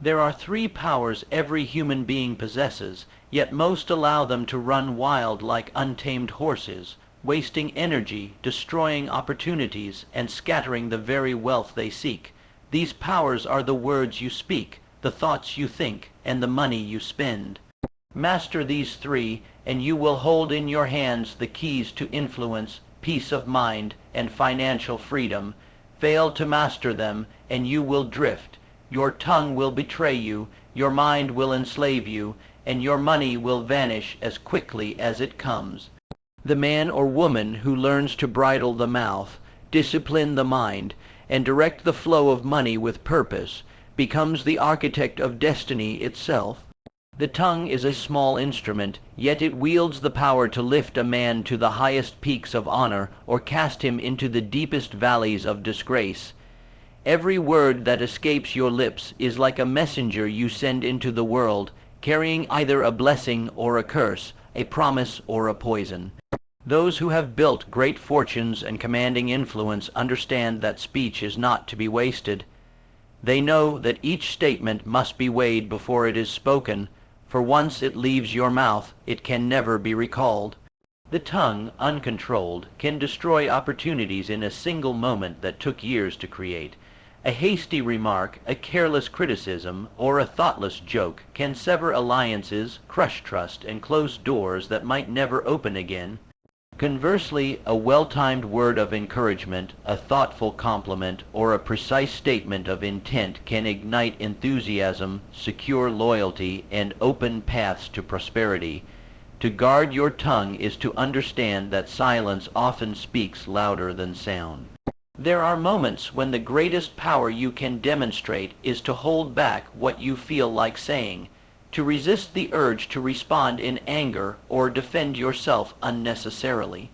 There are three powers every human being possesses, yet most allow them to run wild like untamed horses, wasting energy, destroying opportunities, and scattering the very wealth they seek. These powers are the words you speak, the thoughts you think, and the money you spend. Master these three, and you will hold in your hands the keys to influence, peace of mind, and financial freedom. Fail to master them, and you will drift. Your tongue will betray you, your mind will enslave you, and your money will vanish as quickly as it comes. The man or woman who learns to bridle the mouth, discipline the mind, and direct the flow of money with purpose, becomes the architect of destiny itself. The tongue is a small instrument, yet it wields the power to lift a man to the highest peaks of honor or cast him into the deepest valleys of disgrace. Every word that escapes your lips is like a messenger you send into the world, carrying either a blessing or a curse, a promise or a poison. Those who have built great fortunes and commanding influence understand that speech is not to be wasted. They know that each statement must be weighed before it is spoken, for once it leaves your mouth, it can never be recalled. The tongue, uncontrolled, can destroy opportunities in a single moment that took years to create. A hasty remark, a careless criticism, or a thoughtless joke can sever alliances, crush trust, and close doors that might never open again. Conversely, a well-timed word of encouragement, a thoughtful compliment, or a precise statement of intent can ignite enthusiasm, secure loyalty, and open paths to prosperity. To guard your tongue is to understand that silence often speaks louder than sound. There are moments when the greatest power you can demonstrate is to hold back what you feel like saying, to resist the urge to respond in anger or defend yourself unnecessarily.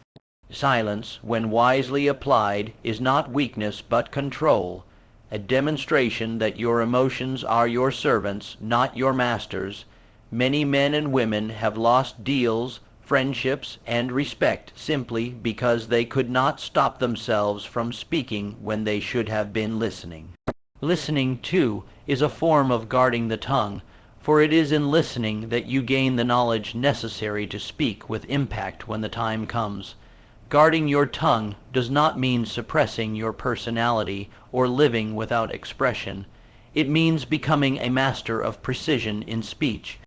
Silence, when wisely applied, is not weakness but control, a demonstration that your emotions are your servants, not your masters. Many men and women have lost deals, friendships, and respect simply because they could not stop themselves from speaking when they should have been listening. Listening, too, is a form of guarding the tongue, for it is in listening that you gain the knowledge necessary to speak with impact when the time comes. Guarding your tongue does not mean suppressing your personality or living without expression. It means becoming a master of precision in speech.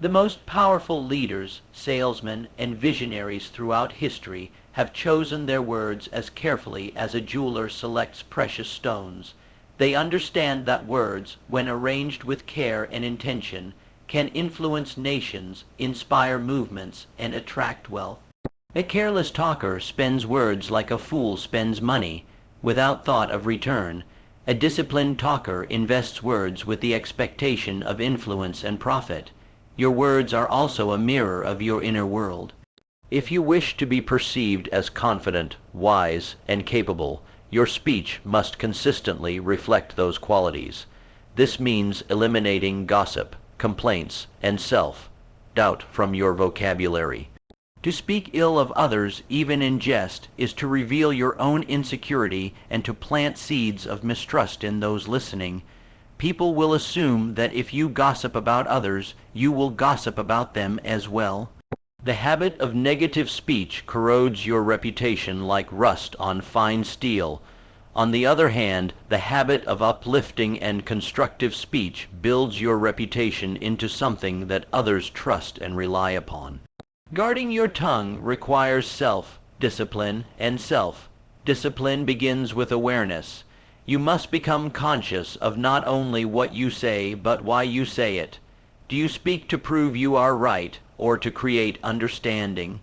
The most powerful leaders, salesmen, and visionaries throughout history have chosen their words as carefully as a jeweler selects precious stones. They understand that words, when arranged with care and intention, can influence nations, inspire movements, and attract wealth. A careless talker spends words like a fool spends money, without thought of return. A disciplined talker invests words with the expectation of influence and profit. Your words are also a mirror of your inner world. If you wish to be perceived as confident, wise, and capable, your speech must consistently reflect those qualities. This means eliminating gossip, complaints, and self-doubt from your vocabulary. To speak ill of others, even in jest, is to reveal your own insecurity and to plant seeds of mistrust in those listening. People will assume that if you gossip about others, you will gossip about them as well. The habit of negative speech corrodes your reputation like rust on fine steel. On the other hand, the habit of uplifting and constructive speech builds your reputation into something that others trust and rely upon. Guarding your tongue requires self-discipline, and self-discipline begins with awareness. You must become conscious of not only what you say, but why you say it. Do you speak to prove you are right, or to create understanding?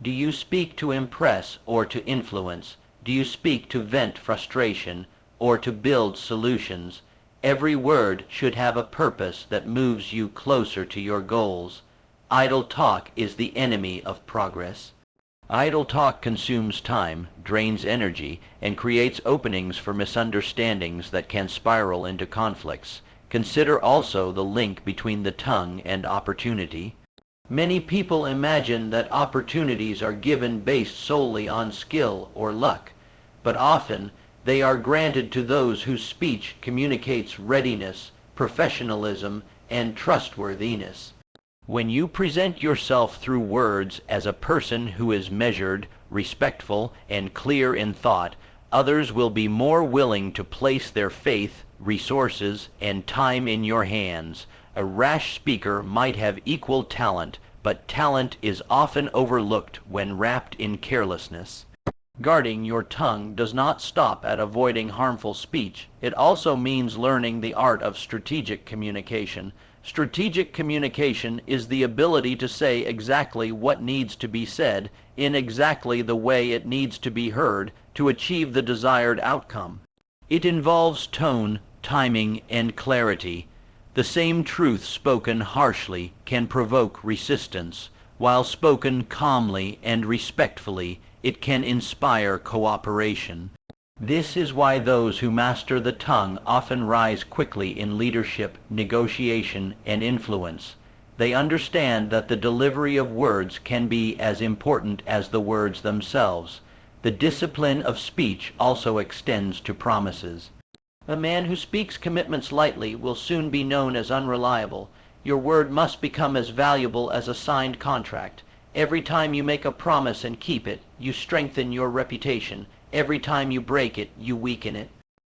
Do you speak to impress or to influence? Do you speak to vent frustration or to build solutions? Every word should have a purpose that moves you closer to your goals. Idle talk is the enemy of progress. Idle talk consumes time, drains energy, and creates openings for misunderstandings that can spiral into conflicts. Consider also the link between the tongue and opportunity. Many people imagine that opportunities are given based solely on skill or luck, but often they are granted to those whose speech communicates readiness, professionalism, and trustworthiness. When you present yourself through words as a person who is measured, respectful, and clear in thought, others will be more willing to place their faith, resources, and time in your hands. A rash speaker might have equal talent, but talent is often overlooked when wrapped in carelessness. Guarding your tongue does not stop at avoiding harmful speech. It also means learning the art of strategic communication. Strategic communication is the ability to say exactly what needs to be said in exactly the way it needs to be heard to achieve the desired outcome. It involves tone, timing, and clarity. The same truth spoken harshly can provoke resistance, while spoken calmly and respectfully, it can inspire cooperation. This is why those who master the tongue often rise quickly in leadership, negotiation, and influence. They understand that the delivery of words can be as important as the words themselves. The discipline of speech also extends to promises. A man who speaks commitments lightly will soon be known as unreliable. Your word must become as valuable as a signed contract. Every time you make a promise and keep it, you strengthen your reputation. Every time you break it, you weaken it.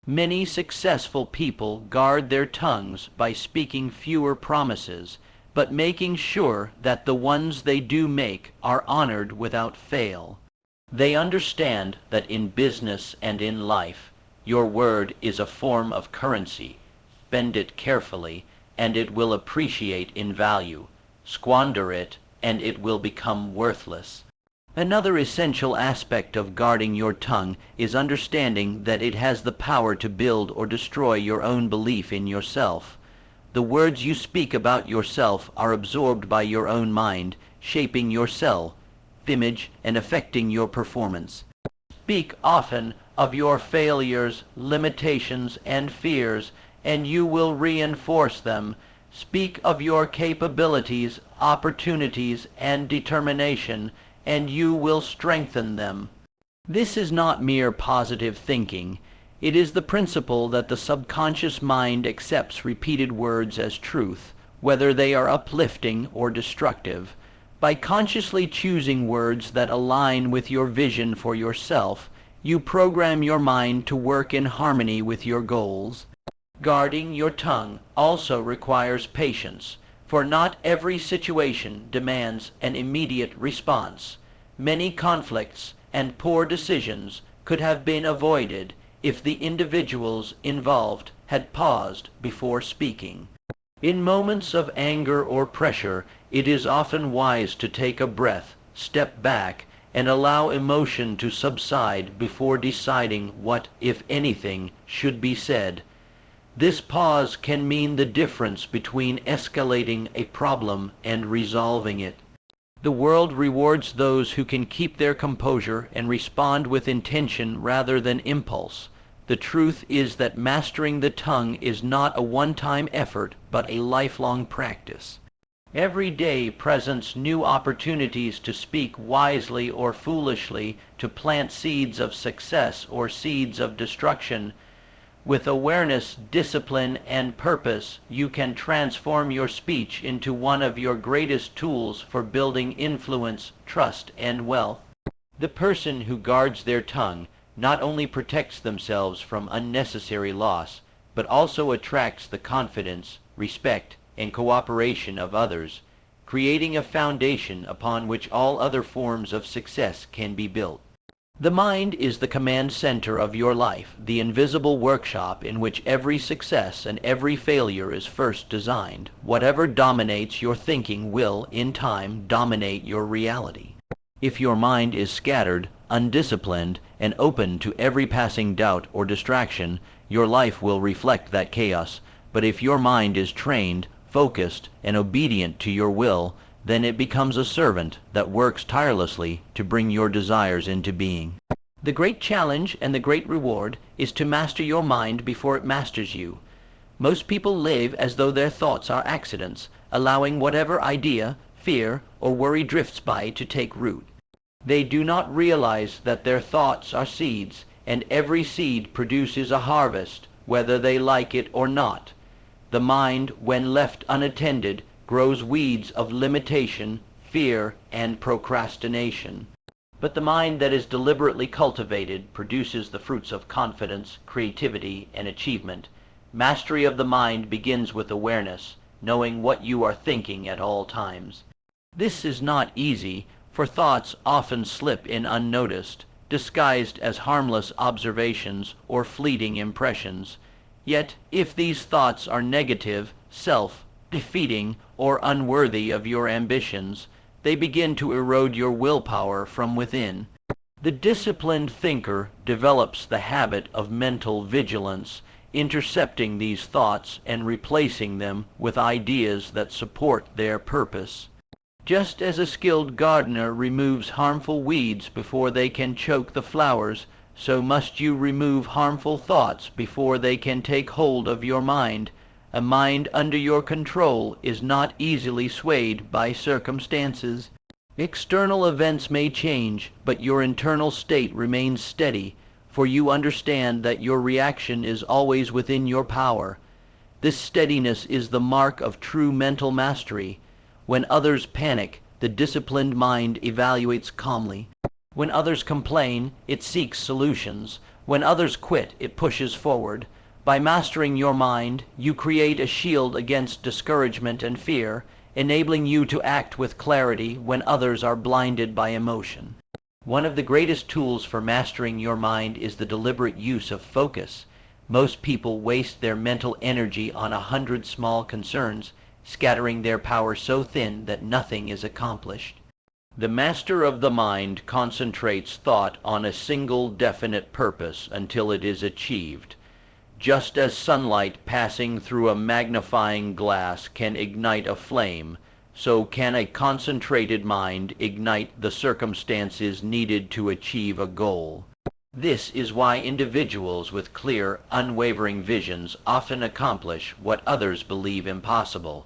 Many successful people guard their tongues by speaking fewer promises, but making sure that the ones they do make are honored without fail. They understand that in business and in life, your word is a form of currency. Bend it carefully, and it will appreciate in value. Squander it, and it will become worthless. Another essential aspect of guarding your tongue is understanding that it has the power to build or destroy your own belief in yourself. The words you speak about yourself are absorbed by your own mind, shaping your self-image and affecting your performance. Speak often of your failures, limitations, and fears, and you will reinforce them. Speak of your capabilities, opportunities, and determination, and you will strengthen them. This is not mere positive thinking. It is the principle that the subconscious mind accepts repeated words as truth, whether they are uplifting or destructive. By consciously choosing words that align with your vision for yourself, you program your mind to work in harmony with your goals. Guarding your tongue also requires patience, for not every situation demands an immediate response. Many conflicts and poor decisions could have been avoided if the individuals involved had paused before speaking. In moments of anger or pressure, it is often wise to take a breath, step back, and allow emotion to subside before deciding what, if anything, should be said. This pause can mean the difference between escalating a problem and resolving it. The world rewards those who can keep their composure and respond with intention rather than impulse. The truth is that mastering the tongue is not a one-time effort, but a lifelong practice. Every day presents new opportunities to speak wisely or foolishly, to plant seeds of success or seeds of destruction. With awareness, discipline, and purpose, you can transform your speech into one of your greatest tools for building influence, trust, and wealth. The person who guards their tongue not only protects themselves from unnecessary loss, but also attracts the confidence, respect, and cooperation of others, creating a foundation upon which all other forms of success can be built. The mind is the command center of your life, the invisible workshop in which every success and every failure is first designed. Whatever dominates your thinking will, in time, dominate your reality. If your mind is scattered, undisciplined, and open to every passing doubt or distraction, your life will reflect that chaos. But if your mind is trained, focused, and obedient to your will, then it becomes a servant that works tirelessly to bring your desires into being. The great challenge and the great reward is to master your mind before it masters you. Most people live as though their thoughts are accidents, allowing whatever idea, fear, or worry drifts by to take root. They do not realize that their thoughts are seeds, and every seed produces a harvest, whether they like it or not. The mind, when left unattended, grows weeds of limitation, fear, and procrastination. But the mind that is deliberately cultivated produces the fruits of confidence, creativity, and achievement. Mastery of the mind begins with awareness, knowing what you are thinking at all times. This is not easy, for thoughts often slip in unnoticed, disguised as harmless observations or fleeting impressions. Yet, if these thoughts are negative, self-defeating, or unworthy of your ambitions, they begin to erode your willpower from within. The disciplined thinker develops the habit of mental vigilance, intercepting these thoughts and replacing them with ideas that support their purpose. Just as a skilled gardener removes harmful weeds before they can choke the flowers, so must you remove harmful thoughts before they can take hold of your mind. A mind under your control is not easily swayed by circumstances. External events may change, but your internal state remains steady, for you understand that your reaction is always within your power. This steadiness is the mark of true mental mastery. When others panic, the disciplined mind evaluates calmly. When others complain, it seeks solutions. When others quit, it pushes forward. By mastering your mind, you create a shield against discouragement and fear, enabling you to act with clarity when others are blinded by emotion. One of the greatest tools for mastering your mind is the deliberate use of focus. Most people waste their mental energy on 100 small concerns, scattering their power so thin that nothing is accomplished. The master of the mind concentrates thought on a single definite purpose until it is achieved. Just as sunlight passing through a magnifying glass can ignite a flame, so can a concentrated mind ignite the circumstances needed to achieve a goal. This is why individuals with clear, unwavering visions often accomplish what others believe impossible.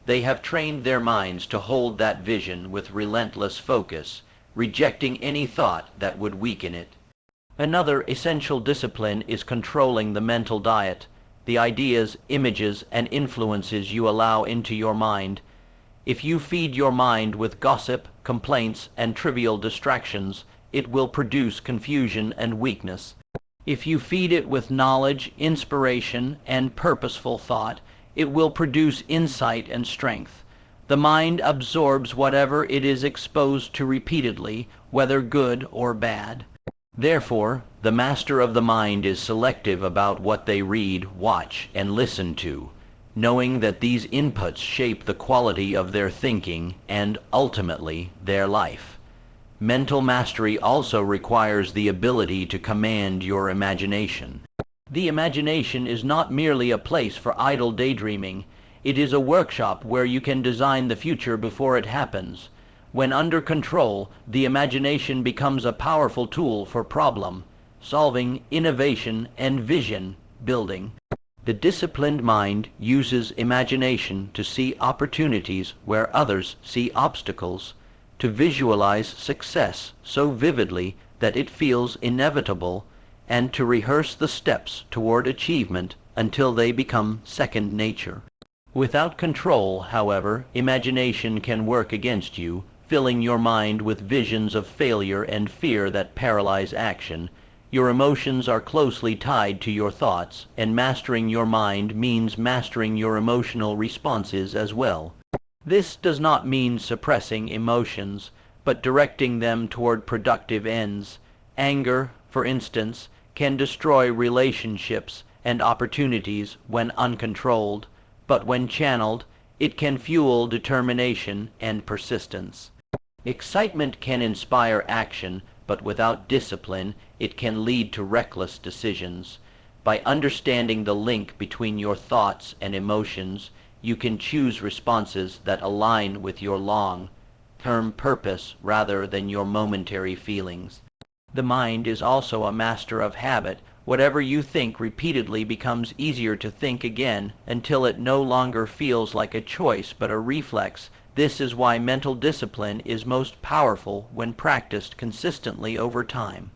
They have trained their minds to hold that vision with relentless focus, rejecting any thought that would weaken it. Another essential discipline is controlling the mental diet, the ideas, images, and influences you allow into your mind. If you feed your mind with gossip, complaints, and trivial distractions, it will produce confusion and weakness. If you feed it with knowledge, inspiration, and purposeful thought, it will produce insight and strength. The mind absorbs whatever it is exposed to repeatedly, whether good or bad. Therefore, the master of the mind is selective about what they read, watch, and listen to, knowing that these inputs shape the quality of their thinking and, ultimately, their life. Mental mastery also requires the ability to command your imagination. The imagination is not merely a place for idle daydreaming. It is a workshop where you can design the future before it happens. When under control, the imagination becomes a powerful tool for problem solving, innovation, and vision building. The disciplined mind uses imagination to see opportunities where others see obstacles, to visualize success so vividly that it feels inevitable, and to rehearse the steps toward achievement until they become second nature. Without control, however, imagination can work against you, filling your mind with visions of failure and fear that paralyze action. Your emotions are closely tied to your thoughts, and mastering your mind means mastering your emotional responses as well. This does not mean suppressing emotions, but directing them toward productive ends. Anger, for instance, can destroy relationships and opportunities when uncontrolled, but when channeled, it can fuel determination and persistence. Excitement can inspire action, but without discipline, it can lead to reckless decisions. By understanding the link between your thoughts and emotions, you can choose responses that align with your long-term purpose rather than your momentary feelings. The mind is also a master of habit. Whatever you think repeatedly becomes easier to think again until it no longer feels like a choice but a reflex. This is why mental discipline is most powerful when practiced consistently over time.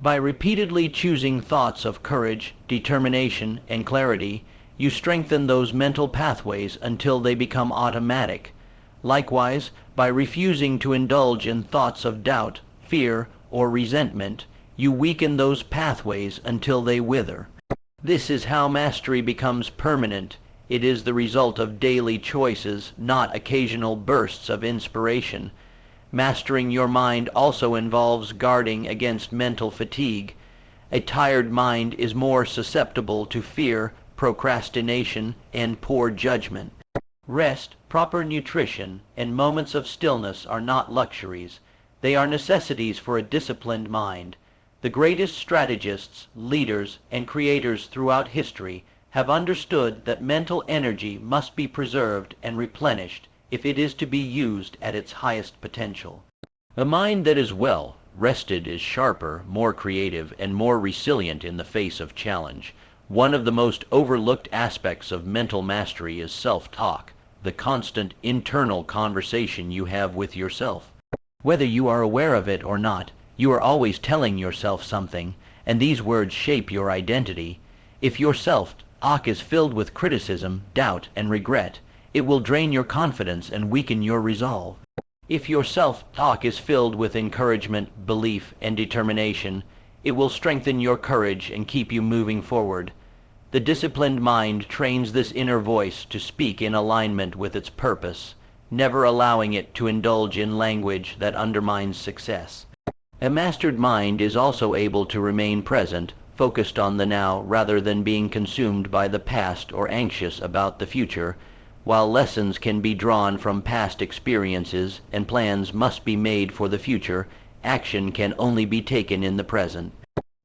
By repeatedly choosing thoughts of courage, determination, and clarity, You strengthen those mental pathways until they become automatic. Likewise, by refusing to indulge in thoughts of doubt, fear, or resentment, you weaken those pathways until they wither. This is how mastery becomes permanent. It is the result of daily choices, not occasional bursts of inspiration. Mastering your mind also involves guarding against mental fatigue. A tired mind is more susceptible to fear, procrastination, and poor judgment. Rest, proper nutrition, and moments of stillness are not luxuries. They are necessities for a disciplined mind. The greatest strategists, leaders, and creators throughout history have understood that mental energy must be preserved and replenished if it is to be used at its highest potential. A mind that is well rested is sharper, more creative, and more resilient in the face of challenge. One of the most overlooked aspects of mental mastery is self-talk, the constant internal conversation you have with yourself. Whether you are aware of it or not, you are always telling yourself something, and these words shape your identity. If your self-talk is filled with criticism, doubt, and regret, it will drain your confidence and weaken your resolve. If your self-talk is filled with encouragement, belief, and determination, it will strengthen your courage and keep you moving forward. The disciplined mind trains this inner voice to speak in alignment with its purpose, never allowing it to indulge in language that undermines success. A mastered mind is also able to remain present, focused on the now rather than being consumed by the past or anxious about the future. While lessons can be drawn from past experiences and plans must be made for the future, action can only be taken in the present.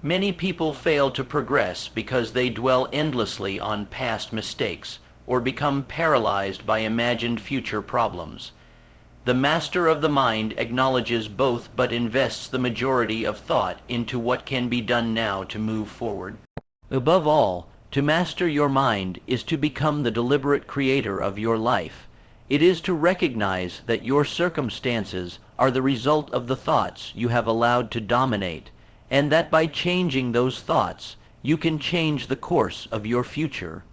Many people fail to progress because they dwell endlessly on past mistakes or become paralyzed by imagined future problems. The master of the mind acknowledges both but invests the majority of thought into what can be done now to move forward. Above all, to master your mind is to become the deliberate creator of your life. It is to recognize that your circumstances are the result of the thoughts you have allowed to dominate, and that by changing those thoughts, you can change the course of your future.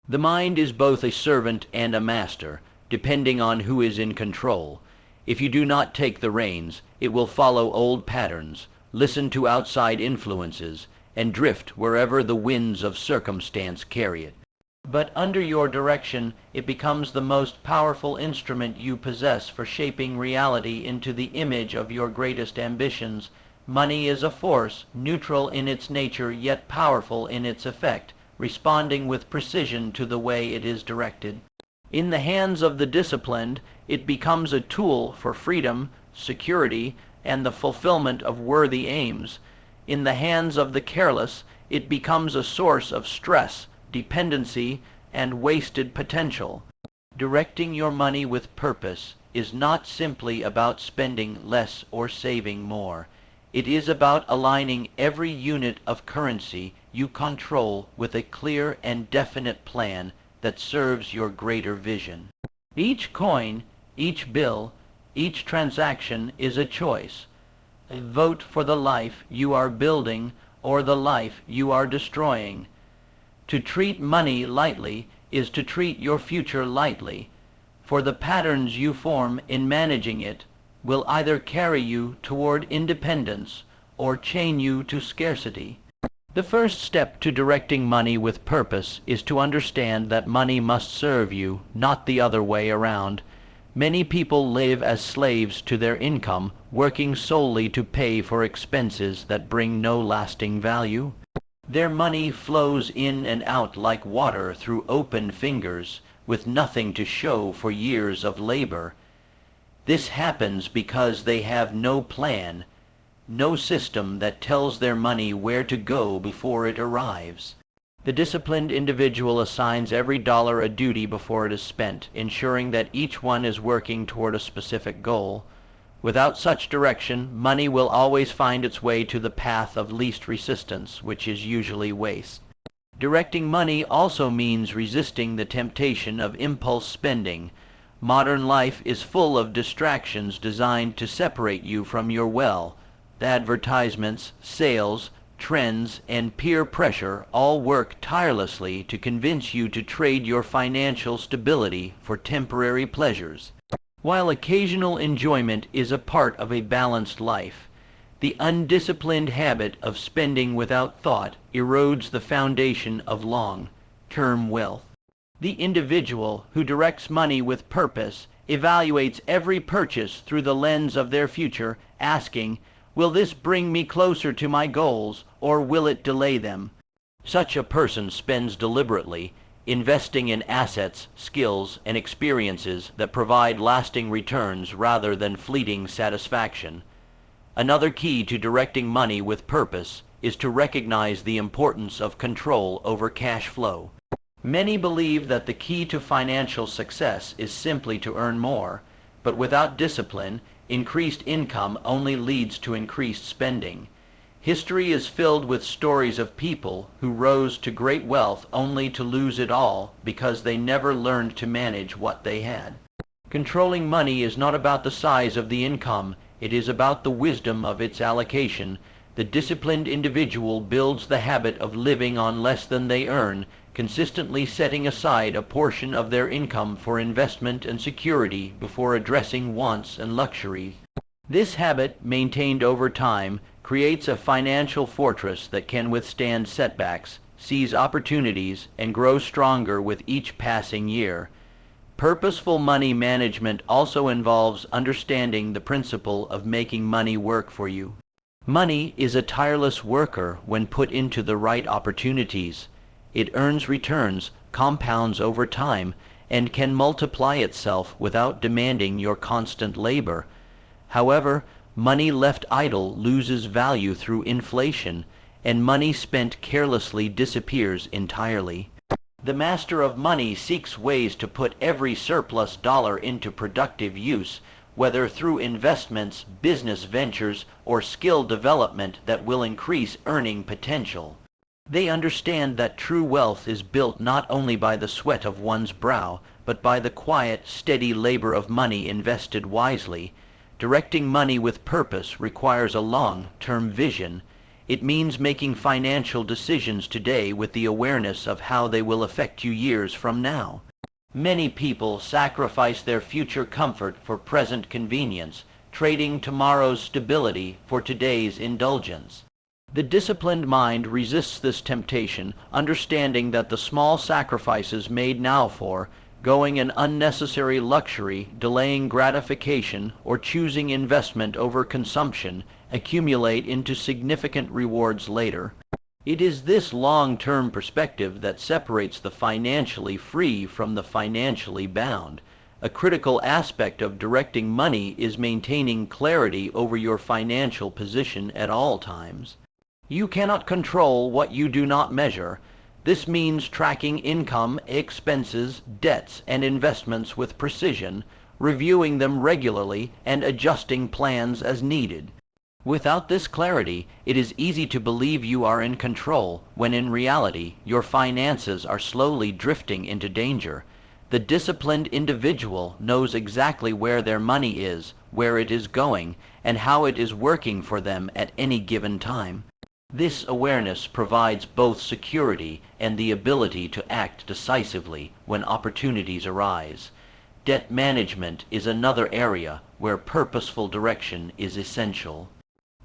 The mind is both a servant and a master, depending on who is in control. If you do not take the reins, it will follow old patterns, listen to outside influences, and drift wherever the winds of circumstance carry it. But under your direction, it becomes the most powerful instrument you possess for shaping reality into the image of your greatest ambitions. Money is a force, neutral in its nature yet powerful in its effect, responding with precision to the way it is directed. In the hands of the disciplined, it becomes a tool for freedom, security, and the fulfillment of worthy aims. In the hands of the careless, it becomes a source of stress, dependency, and wasted potential. Directing your money with purpose is not simply about spending less or saving more. It is about aligning every unit of currency you control with a clear and definite plan that serves your greater vision. Each coin, each bill, each transaction is a choice. A vote for the life you are building or the life you are destroying. To treat money lightly is to treat your future lightly, for the patterns you form in managing it will either carry you toward independence or chain you to scarcity. The first step to directing money with purpose is to understand that money must serve you, not the other way around. Many people live as slaves to their income, working solely to pay for expenses that bring no lasting value. Their money flows in and out like water through open fingers, with nothing to show for years of labor. This happens because they have no plan, no system that tells their money where to go before it arrives. The disciplined individual assigns every dollar a duty before it is spent, ensuring that each one is working toward a specific goal. Without such direction, money will always find its way to the path of least resistance, which is usually waste. Directing money also means resisting the temptation of impulse spending. Modern life is full of distractions designed to separate you from your well. Advertisements, sales, trends, and peer pressure all work tirelessly to convince you to trade your financial stability for temporary pleasures. While occasional enjoyment is a part of a balanced life, the undisciplined habit of spending without thought erodes the foundation of long-term wealth. The individual who directs money with purpose evaluates every purchase through the lens of their future, asking, "Will this bring me closer to my goals, or will it delay them?" Such a person spends deliberately, investing in assets, skills, and experiences that provide lasting returns rather than fleeting satisfaction. Another key to directing money with purpose is to recognize the importance of control over cash flow. Many believe that the key to financial success is simply to earn more, but without discipline, increased income only leads to increased spending. History is filled with stories of people who rose to great wealth only to lose it all because they never learned to manage what they had. Controlling money is not about the size of the income, it is about the wisdom of its allocation. The disciplined individual builds the habit of living on less than they earn, consistently setting aside a portion of their income for investment and security before addressing wants and luxuries. This habit, maintained over time, creates a financial fortress that can withstand setbacks, seize opportunities, and grow stronger with each passing year. Purposeful money management also involves understanding the principle of making money work for you. Money is a tireless worker when put into the right opportunities. It earns returns, compounds over time, and can multiply itself without demanding your constant labor. However, money left idle loses value through inflation, and money spent carelessly disappears entirely. The master of money seeks ways to put every surplus dollar into productive use, whether through investments, business ventures, or skill development that will increase earning potential. They understand that true wealth is built not only by the sweat of one's brow, but by the quiet, steady labor of money invested wisely. Directing money with purpose requires a long-term vision. It means making financial decisions today with the awareness of how they will affect you years from now. Many people sacrifice their future comfort for present convenience, trading tomorrow's stability for today's indulgence. The disciplined mind resists this temptation, understanding that the small sacrifices made now for going an unnecessary luxury, delaying gratification, or choosing investment over consumption accumulate into significant rewards later. It is this long-term perspective that separates the financially free from the financially bound. A critical aspect of directing money is maintaining clarity over your financial position at all times. You cannot control what you do not measure. This means tracking income, expenses, debts, and investments with precision, reviewing them regularly, and adjusting plans as needed. Without this clarity, it is easy to believe you are in control, when in reality, your finances are slowly drifting into danger. The disciplined individual knows exactly where their money is, where it is going, and how it is working for them at any given time. This awareness provides both security and the ability to act decisively when opportunities arise. Debt management is another area where purposeful direction is essential.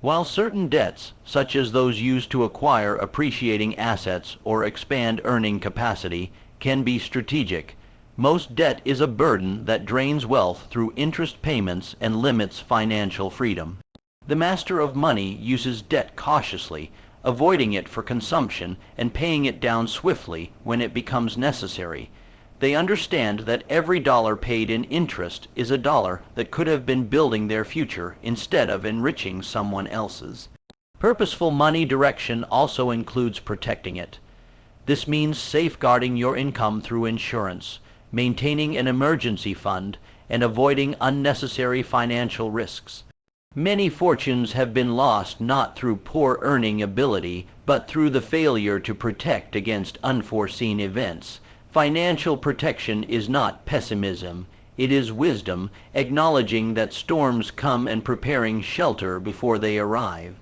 While certain debts, such as those used to acquire appreciating assets or expand earning capacity, can be strategic, most debt is a burden that drains wealth through interest payments and limits financial freedom. The master of money uses debt cautiously, avoiding it for consumption and paying it down swiftly when it becomes necessary. They understand that every dollar paid in interest is a dollar that could have been building their future instead of enriching someone else's. Purposeful money direction also includes protecting it. This means safeguarding your income through insurance, maintaining an emergency fund, and avoiding unnecessary financial risks. Many fortunes have been lost not through poor earning ability, but through the failure to protect against unforeseen events. Financial protection is not pessimism, it is wisdom, acknowledging that storms come and preparing shelter before they arrive.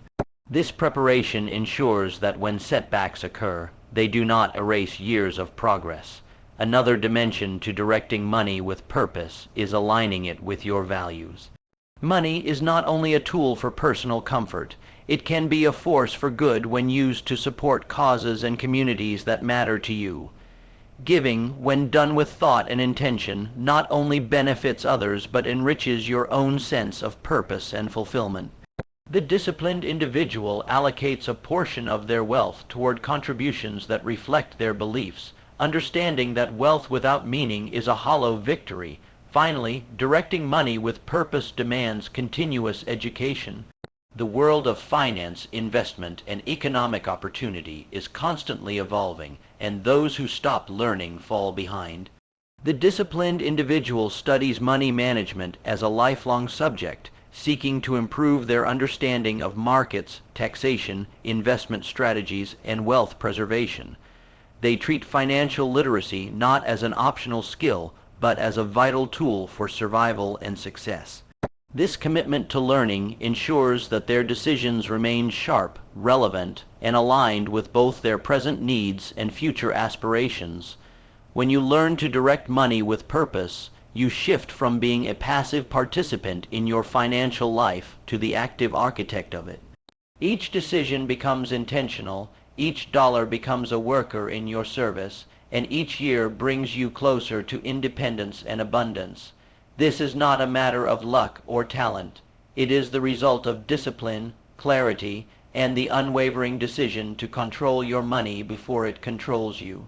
This preparation ensures that when setbacks occur, they do not erase years of progress. Another dimension to directing money with purpose is aligning it with your values. Money is not only a tool for personal comfort, it can be a force for good when used to support causes and communities that matter to you. Giving, when done with thought and intention, not only benefits others but enriches your own sense of purpose and fulfillment. The disciplined individual allocates a portion of their wealth toward contributions that reflect their beliefs, understanding that wealth without meaning is a hollow victory. Finally, directing money with purpose demands continuous education. The world of finance, investment, and economic opportunity is constantly evolving, and those who stop learning fall behind. The disciplined individual studies money management as a lifelong subject, seeking to improve their understanding of markets, taxation, investment strategies, and wealth preservation. They treat financial literacy not as an optional skill, but as a vital tool for survival and success. This commitment to learning ensures that their decisions remain sharp, relevant, and aligned with both their present needs and future aspirations. When you learn to direct money with purpose, you shift from being a passive participant in your financial life to the active architect of it. Each decision becomes intentional, each dollar becomes a worker in your service, and each year brings you closer to independence and abundance. This is not a matter of luck or talent. It is the result of discipline, clarity, and the unwavering decision to control your money before it controls you.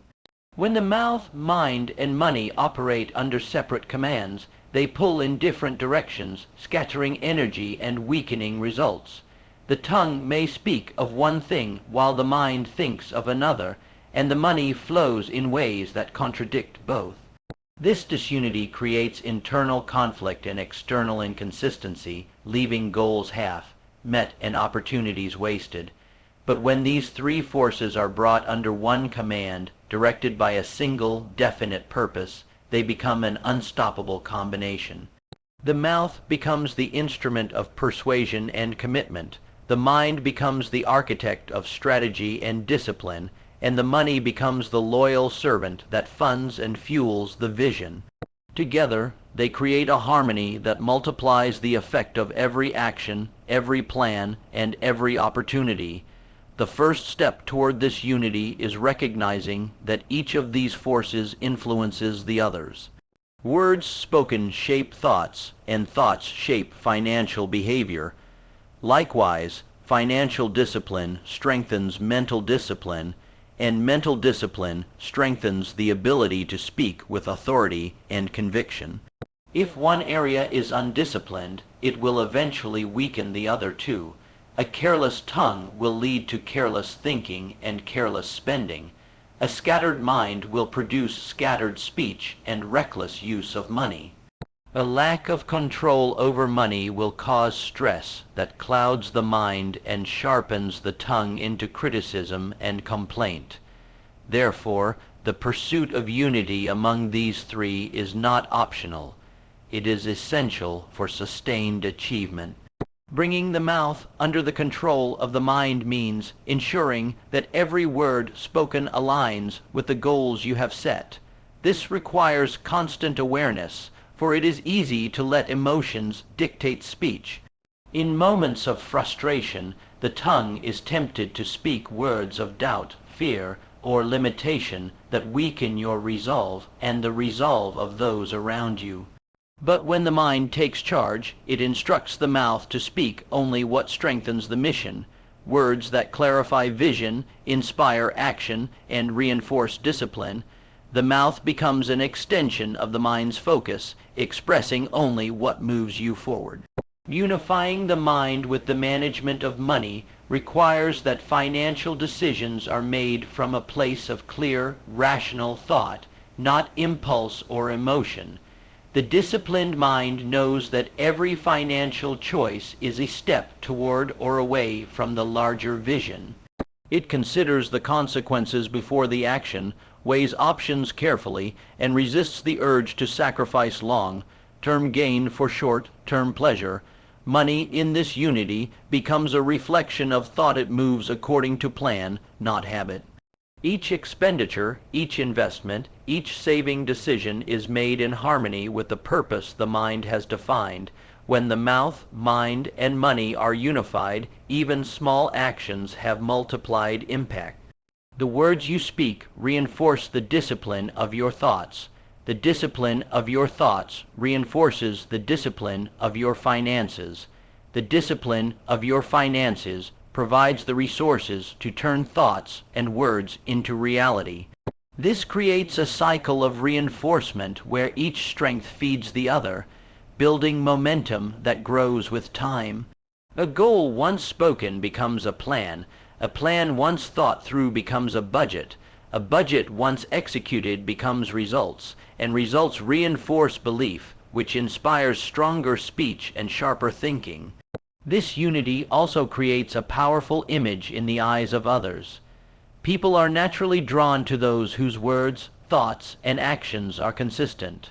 When the mouth, mind, and money operate under separate commands, they pull in different directions, scattering energy and weakening results. The tongue may speak of one thing while the mind thinks of another, and the money flows in ways that contradict both. This disunity creates internal conflict and external inconsistency, leaving goals half met and opportunities wasted. But when these three forces are brought under one command, directed by a single, definite purpose, they become an unstoppable combination. The mouth becomes the instrument of persuasion and commitment, the mind becomes the architect of strategy and discipline, and the money becomes the loyal servant that funds and fuels the vision. Together, they create a harmony that multiplies the effect of every action, every plan, and every opportunity. The first step toward this unity is recognizing that each of these forces influences the others. Words spoken shape thoughts, and thoughts shape financial behavior. Likewise, financial discipline strengthens mental discipline, and mental discipline strengthens the ability to speak with authority and conviction. If one area is undisciplined, it will eventually weaken the other two. A careless tongue will lead to careless thinking and careless spending. A scattered mind will produce scattered speech and reckless use of money. A lack of control over money will cause stress that clouds the mind and sharpens the tongue into criticism and complaint. Therefore, the pursuit of unity among these three is not optional. It is essential for sustained achievement. Bringing the mouth under the control of the mind means ensuring that every word spoken aligns with the goals you have set. This requires constant awareness, for it is easy to let emotions dictate speech. In moments of frustration, the tongue is tempted to speak words of doubt, fear, or limitation that weaken your resolve and the resolve of those around you. But when the mind takes charge, it instructs the mouth to speak only what strengthens the mission, words that clarify vision, inspire action, and reinforce discipline. The mouth becomes an extension of the mind's focus, expressing only what moves you forward. Unifying the mind with the management of money requires that financial decisions are made from a place of clear, rational thought, not impulse or emotion. The disciplined mind knows that every financial choice is a step toward or away from the larger vision. It considers the consequences before the action, weighs options carefully, and resists the urge to sacrifice long-term gain for short-term pleasure. Money in this unity becomes a reflection of thought. It moves according to plan, not habit. Each expenditure, each investment, each saving decision is made in harmony with the purpose the mind has defined. When the mouth, mind, and money are unified, even small actions have multiplied impact. The words you speak reinforce the discipline of your thoughts. The discipline of your thoughts reinforces the discipline of your finances. The discipline of your finances provides the resources to turn thoughts and words into reality. This creates a cycle of reinforcement where each strength feeds the other, building momentum that grows with time. A goal once spoken becomes a plan once thought through becomes a budget once executed becomes results, and results reinforce belief, which inspires stronger speech and sharper thinking. This unity also creates a powerful image in the eyes of others. People are naturally drawn to those whose words, thoughts, and actions are consistent.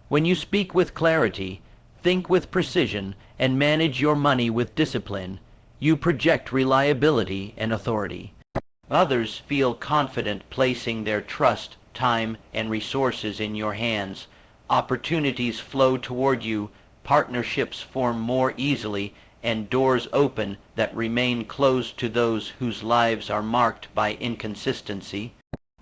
When you speak with clarity, think with precision, and manage your money with discipline, you project reliability and authority. Others feel confident placing their trust, time, and resources in your hands. Opportunities flow toward you, partnerships form more easily, and doors open that remain closed to those whose lives are marked by inconsistency.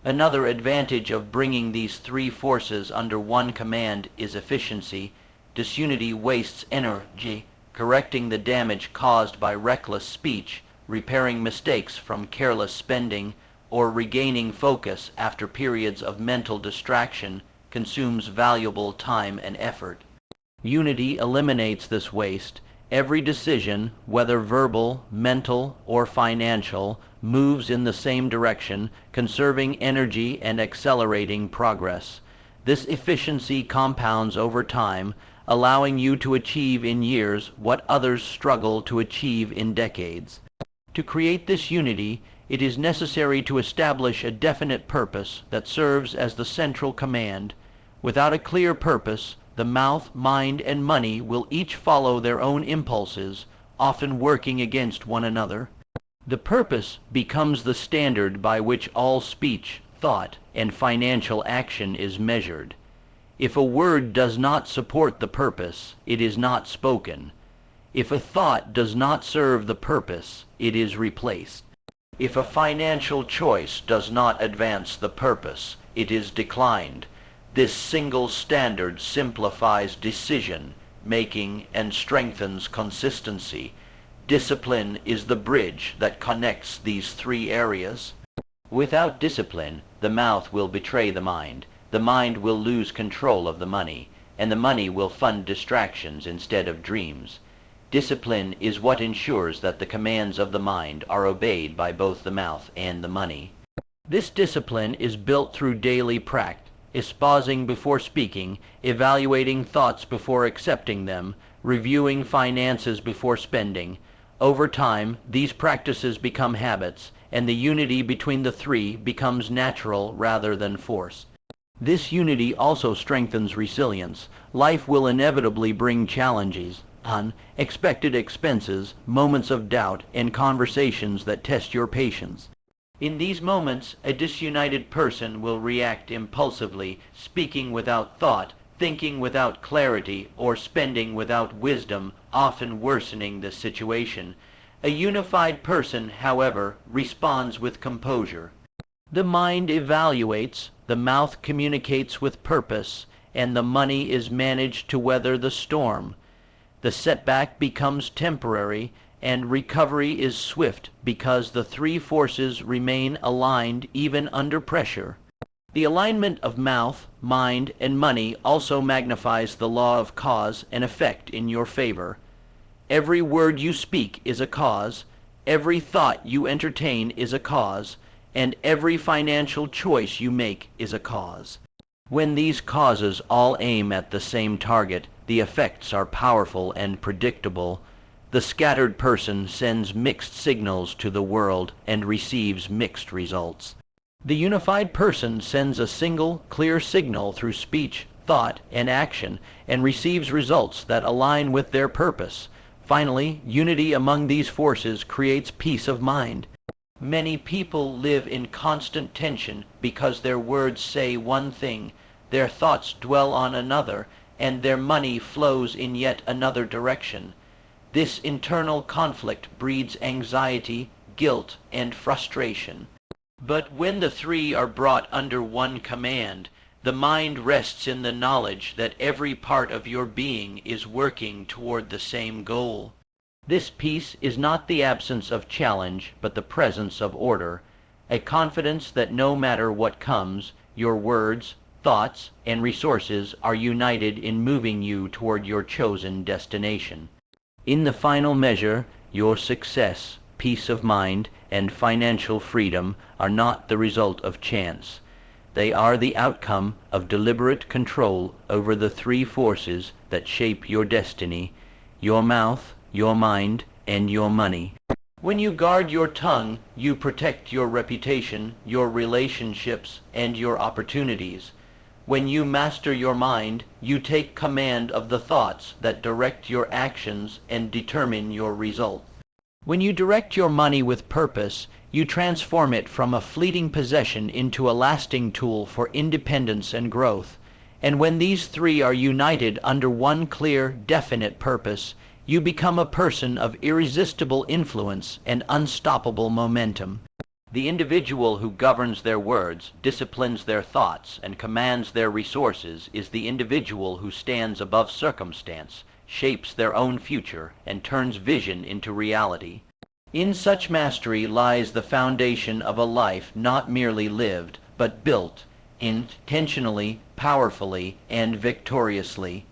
Another advantage of bringing these three forces under one command is efficiency. Disunity wastes energy, correcting the damage caused by reckless speech, repairing mistakes from careless spending, or regaining focus after periods of mental distraction consumes valuable time and effort. Unity eliminates this waste. Every decision, whether verbal, mental, or financial, moves in the same direction, conserving energy and accelerating progress. This efficiency compounds over time, allowing you to achieve in years what others struggle to achieve in decades. To create this unity, it is necessary to establish a definite purpose that serves as the central command. Without a clear purpose, the mouth, mind, and money will each follow their own impulses, often working against one another. The purpose becomes the standard by which all speech, thought, and financial action is measured. If a word does not support the purpose, it is not spoken. If a thought does not serve the purpose, it is replaced. If a financial choice does not advance the purpose, it is declined. This single standard simplifies decision making and strengthens consistency. Discipline is the bridge that connects these three areas. Without discipline, the mouth will betray the mind will lose control of the money, and the money will fund distractions instead of dreams. Discipline is what ensures that the commands of the mind are obeyed by both the mouth and the money. This discipline is built through daily practice, pausing before speaking, evaluating thoughts before accepting them, reviewing finances before spending. Over time, these practices become habits, and the unity between the three becomes natural rather than forced. This unity also strengthens resilience. Life will inevitably bring challenges, unexpected expenses, moments of doubt, and conversations that test your patience. In these moments, a disunited person will react impulsively, speaking without thought, thinking without clarity, or spending without wisdom, often worsening the situation. A unified person, however, responds with composure. The mind evaluates, the mouth communicates with purpose, and the money is managed to weather the storm. The setback becomes temporary, and recovery is swift because the three forces remain aligned even under pressure. The alignment of mouth, mind, and money also magnifies the law of cause and effect in your favor. Every word you speak is a cause, every thought you entertain is a cause, and every financial choice you make is a cause. When these causes all aim at the same target, the effects are powerful and predictable. The scattered person sends mixed signals to the world and receives mixed results. The unified person sends a single, clear signal through speech, thought, and action, and receives results that align with their purpose. Finally, unity among these forces creates peace of mind. Many people live in constant tension because their words say one thing, their thoughts dwell on another, and their money flows in yet another direction. This internal conflict breeds anxiety, guilt, and frustration. But when the three are brought under one command, the mind rests in the knowledge that every part of your being is working toward the same goal. This peace is not the absence of challenge, but the presence of order, a confidence that no matter what comes, your words, thoughts, and resources are united in moving you toward your chosen destination. In the final measure, your success, peace of mind, and financial freedom are not the result of chance. They are the outcome of deliberate control over the three forces that shape your destiny: your mouth, your mind, and your money. When you guard your tongue, you protect your reputation, your relationships, and your opportunities. When you master your mind, you take command of the thoughts that direct your actions and determine your results. When you direct your money with purpose, you transform it from a fleeting possession into a lasting tool for independence and growth. And when these three are united under one clear, definite purpose, you become a person of irresistible influence and unstoppable momentum. The individual who governs their words, disciplines their thoughts, and commands their resources is the individual who stands above circumstance, shapes their own future, and turns vision into reality. In such mastery lies the foundation of a life not merely lived, but built, intentionally, powerfully, and victoriously.